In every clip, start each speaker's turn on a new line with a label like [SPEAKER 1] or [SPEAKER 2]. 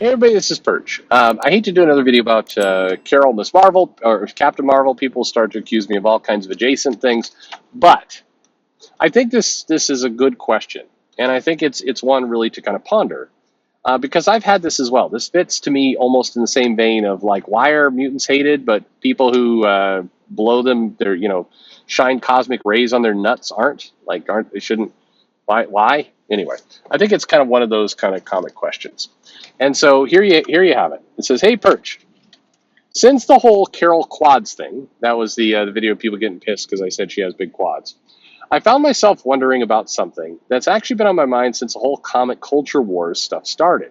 [SPEAKER 1] Hey everybody, this is Perch. I hate to do another video about Carol, Miss Marvel, or Captain Marvel. People start to accuse me of all kinds of adjacent things, but I think this is a good question, and I think it's one really to kind of ponder because I've had this as well. This fits to me almost in the same vein of like, why are mutants hated, but people who blow them, their shine cosmic rays on their nuts aren't they shouldn't. Why? Anyway, I think it's kind of one of those kind of comic questions. And so here you have it. It says, "Hey Perch, since the whole Carol quads thing, that was the video of people getting pissed because I said she has big quads. I found myself wondering about something that's actually been on my mind since the whole comic culture wars stuff started.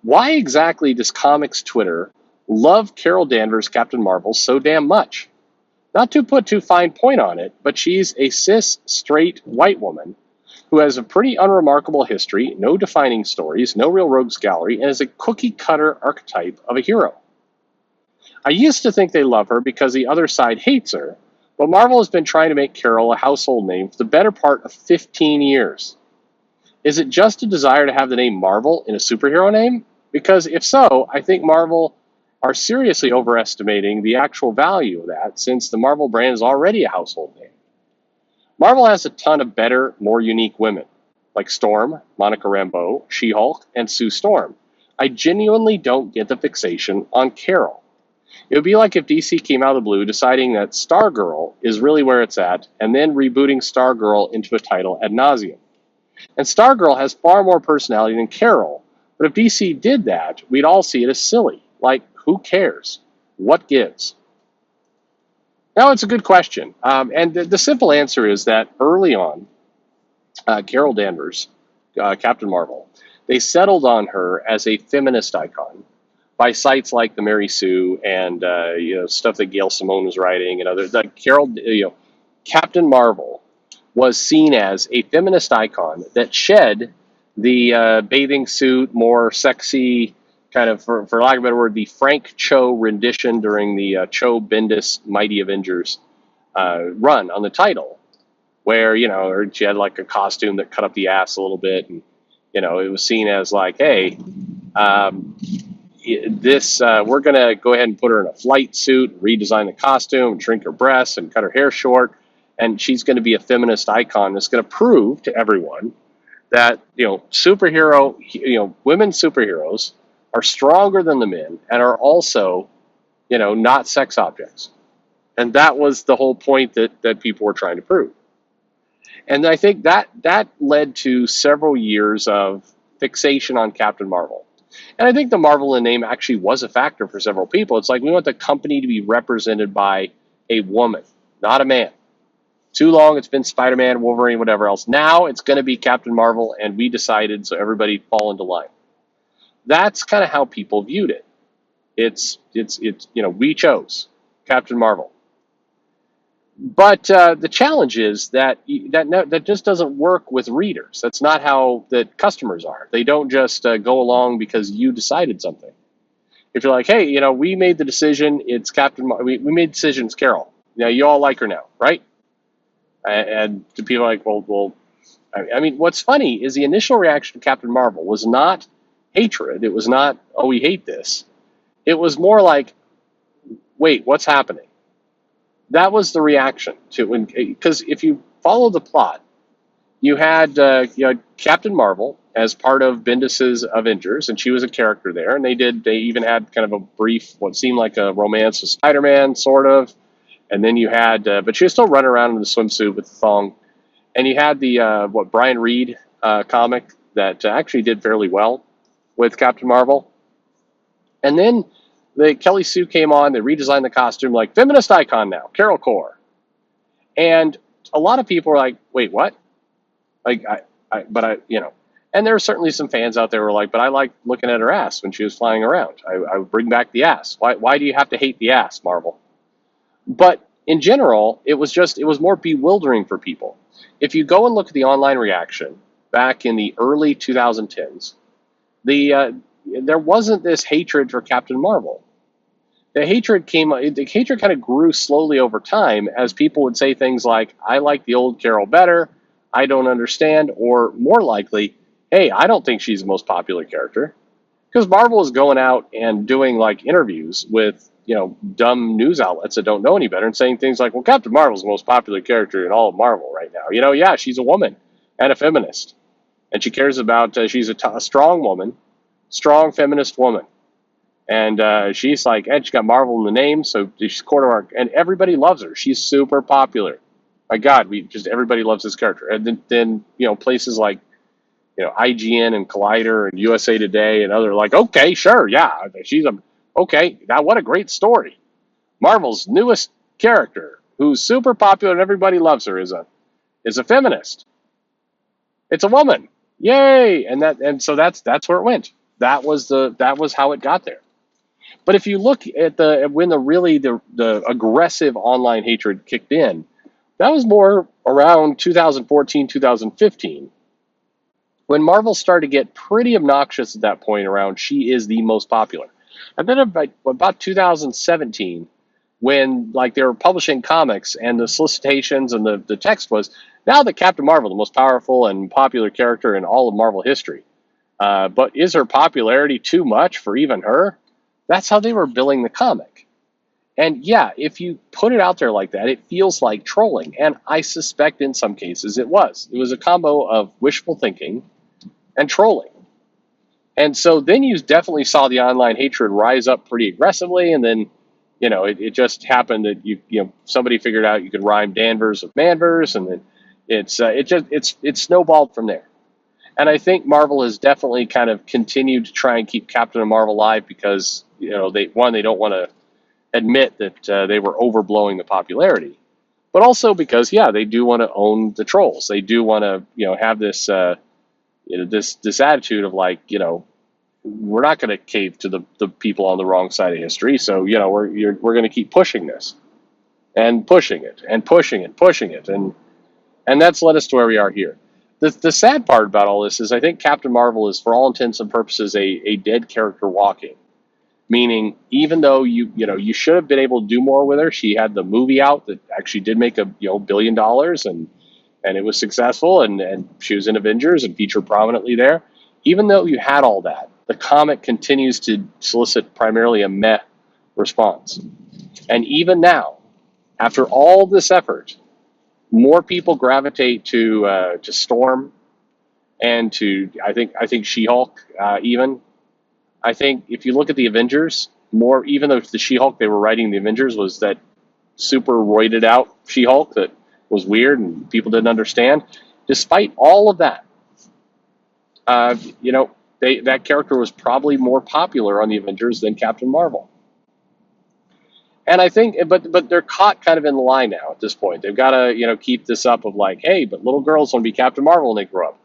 [SPEAKER 1] Why exactly does comics Twitter love Carol Danvers, Captain Marvel, so damn much? Not to put too fine point on it, but she's a cis, straight, white woman who has a pretty unremarkable history, no defining stories, no real rogues gallery, and is a cookie cutter archetype of a hero. I used to think they love her because the other side hates her, but Marvel has been trying to make Carol a household name for the better part of 15 years. Is it just a desire to have the name Marvel in a superhero name? Because if so, I think Marvel are seriously overestimating the actual value of that, since the Marvel brand is already a household name. Marvel has a ton of better, more unique women, like Storm, Monica Rambeau, She-Hulk, and Sue Storm. I genuinely don't get the fixation on Carol. It would be like if DC came out of the blue deciding that Stargirl is really where it's at, and then rebooting Stargirl into a title ad nauseum. And Stargirl has far more personality than Carol, but if DC did that, we'd all see it as silly. Like, who cares? What gives? Now, it's a good question. And the simple answer is that early on, Carol Danvers, Captain Marvel, they settled on her as a feminist icon by sites like the Mary Sue and stuff that Gail Simone was writing and others. Like Captain Marvel was seen as a feminist icon that shed the bathing suit, more sexy kind of, for lack of a better word, the Frank Cho rendition during the Cho Bendis Mighty Avengers run on the title, where she had like a costume that cut up the ass a little bit, and it was seen as like, hey, this we're gonna go ahead and put her in a flight suit, redesign the costume, shrink her breasts, and cut her hair short, and she's going to be a feminist icon that's going to prove to everyone that women superheroes are stronger than the men and are also not sex objects, and that was the whole point that people were trying to prove. And I think that led to several years of fixation on Captain Marvel. And I think the Marvel in name actually was a factor for several people. It's like, we want the company to be represented by a woman, not a man. Too long it's been Spider-Man, Wolverine, whatever else. Now it's going to be Captain Marvel, and we decided, so everybody fall into line. That's kind of how people viewed it. It's we chose Captain Marvel. But the challenge is that just doesn't work with readers. That's not how that customers are. They don't just go along because you decided something. If you're like, hey, we made the decision, it's we made the decision, it's Carol. Now you all like her now, right? And the people are like, well, I mean, what's funny is the initial reaction to Captain Marvel was not hatred. It was not, oh, we hate this. It was more like, wait, what's happening? That was the reaction to when, because if you follow the plot, you had Captain Marvel as part of Bendis's Avengers, and she was a character there, and they even had kind of a brief, what seemed like a romance with Spider-Man, sort of, and then you had, but she was still running around in the swimsuit with the thong, and you had the Brian Reed comic that actually did fairly well with Captain Marvel, and then the Kelly Sue came on, they redesigned the costume, like, feminist icon now, Carol Core. And a lot of people were like, wait, what? Like, and there are certainly some fans out there who were like, but I like looking at her ass when she was flying around. I would bring back the ass. Why do you have to hate the ass, Marvel? But in general, it was more bewildering for people. If you go and look at the online reaction back in the early 2010s, there wasn't this hatred for Captain Marvel. The hatred kind of grew slowly over time as people would say things like, I like the old Carol better, I don't understand, or more likely, hey, I don't think she's the most popular character. Because Marvel is going out and doing like interviews with dumb news outlets that don't know any better and saying things like, "Well, Captain Marvel's the most popular character in all of Marvel right now." Yeah, she's a woman and a feminist, and she cares about. She's a strong woman, strong feminist woman, and she's like, and she got Marvel in the name, so she's core to our, and everybody loves her. She's super popular. My God, everybody loves this character, and then places like IGN and Collider and USA Today and other like, okay, sure, yeah, she's a okay. Now, what a great story! Marvel's newest character, who's super popular and everybody loves her, is a feminist. It's a woman, yay! And so that's where it went. That was how it got there. But if you look at when the aggressive online hatred kicked in, that was more around 2014, 2015. When Marvel started to get pretty obnoxious at that point around she is the most popular. And then about 2017, when like they were publishing comics and the solicitations and the text was, now that Captain Marvel, the most powerful and popular character in all of Marvel history, but is her popularity too much for even her? That's how they were billing the comic. And yeah, if you put it out there like that, it feels like trolling. And I suspect in some cases it was. It was a combo of wishful thinking and trolling. And so then you definitely saw the online hatred rise up pretty aggressively, and then it just happened that somebody figured out you could rhyme Danvers with Manvers, and then it snowballed from there. And I think Marvel has definitely kind of continued to try and keep Captain Marvel alive because they don't want to admit that they were overblowing the popularity, but also because they do want to own the trolls. They do want to have this this attitude of like we're not going to cave to the people on the wrong side of history. So we're going to keep pushing this and pushing it and pushing it, pushing it, and that's led us to where we are here. The sad part about all this is I think Captain Marvel is, for all intents and purposes, a dead character walking. Meaning, even though you should have been able to do more with her, she had the movie out that actually did make $1 billion, and it was successful, and she was in Avengers and featured prominently there. Even though you had all that, the comic continues to solicit primarily a meh response. And even now, after all this effort, more people gravitate to Storm and to I think She-Hulk even. I think if you look at the Avengers, even though the She-Hulk they were writing the Avengers was that super roided out She-Hulk that was weird and people didn't understand. Despite all of that, that character was probably more popular on the Avengers than Captain Marvel. And I think, but they're caught kind of in the line now at this point. They've got to keep this up of like, hey, but little girls want to be Captain Marvel when they grow up.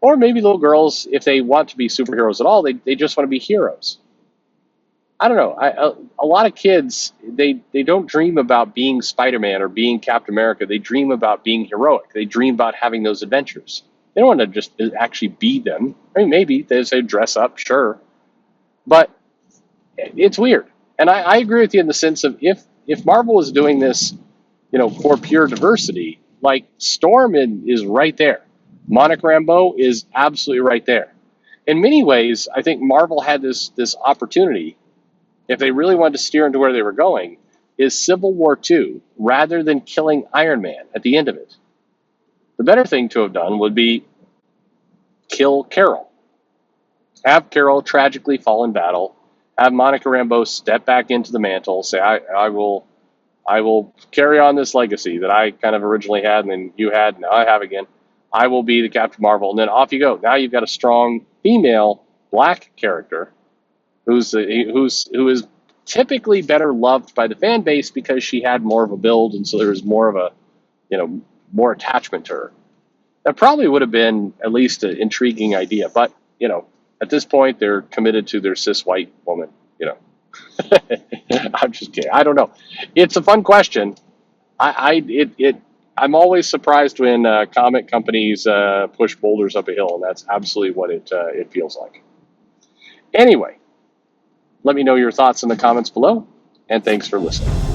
[SPEAKER 1] Or maybe little girls, if they want to be superheroes at all, they just want to be heroes. I don't know. A lot of kids, they don't dream about being Spider-Man or being Captain America. They dream about being heroic. They dream about having those adventures. They don't want to just actually be them. I mean, maybe they say dress up, sure. But it's weird. And I agree with you in the sense of if Marvel is doing this, for pure diversity, like Storm is right there. Monica Rambeau is absolutely right there. In many ways, I think Marvel had this opportunity, if they really wanted to steer into where they were going, is Civil War II, rather than killing Iron Man at the end of it. The better thing to have done would be kill Carol. Have Carol tragically fall in battle. Have Monica Rambeau step back into the mantle, say, I will carry on this legacy that I kind of originally had and then you had, now I have again. I will be the Captain Marvel, and then off you go. Now you've got a strong female black character who is typically better loved by the fan base because she had more of a build, and so there was more of a more attachment to her. That probably would have been at least an intriguing idea, but at this point they're committed to their cis white woman. I'm just kidding. I don't know. It's a fun question. I'm always surprised when comic companies push boulders up a hill, and that's absolutely what it feels like. Anyway, let me know your thoughts in the comments below, and thanks for listening.